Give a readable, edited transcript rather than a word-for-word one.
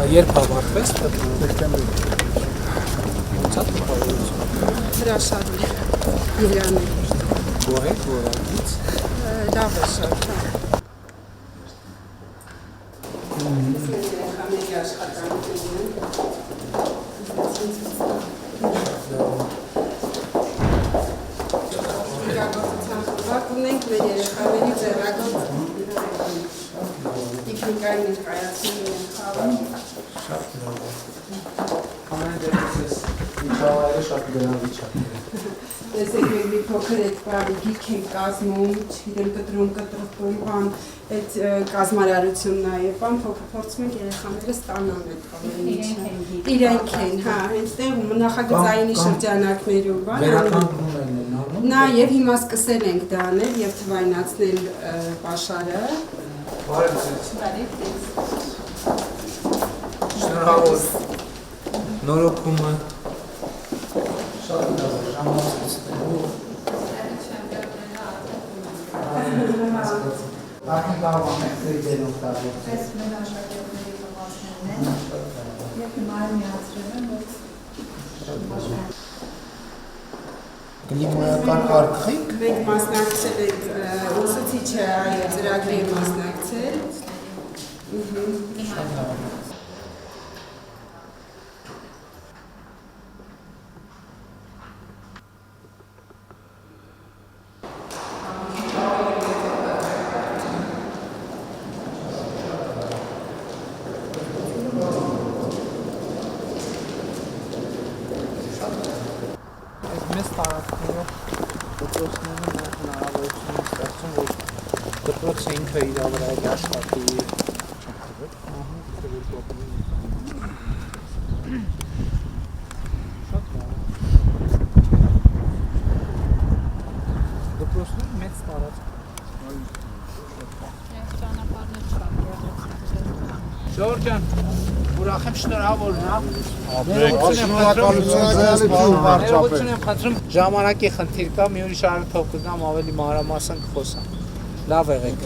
Երբ ավարտվեց Դեկտեմբերի։ Հրաշալի Երանը Գոհ որակից լավ է շատ Համերի աշխատանքները ունենք մեր երեխաների ձեռագործ տեխնիկայի ներկայացնում ենք խաղում շատ լավ ամեն դեպս Նիկոլայը շատ գրավիչ է տեսեք մեր մի փոքր այդ բանի գիրք ենք կազմում չգիտեմ կտրում բան այդ կազմարարություն նաև բան փորձում ենք երեխաները ստանան այդ ամեն ինչը իրենք են հա այնտեղ նախագծային շրջանակներում բան վերականգնում են Նաև հիմա սկսել ենք դա անել և թվայնացնել պաշարը։ Բարև ձեզ։ Շնորհավոր նորոգումը շատ լավ է ժամանցնելու Արդեն կարող ենք դեր օգտագործել։ Այս մեր աշակերտների տղաներն են։ Եվ հիմա միացրել են, որ Կլիմայական արխիկ։ Մենք մասնակցել ենք ուսուցիչը այո ծրագրի մասնակցել։ Մեծ տարածքներով դպրոցները հնարավորություն են ստեղծում, որ դպրոցը ինքը իր վրա աշխատի Շատ լավ Դպրոցները մեծ տարածք Ժողովուրդ ջան, ուրախ եմ շնորհավոր Ներողություն եմ խնդրում ժամանակի խնդիր կա, մի ուրիշ առթով կգամ ավելի մանրամասն կխոսամ Լավ եղեք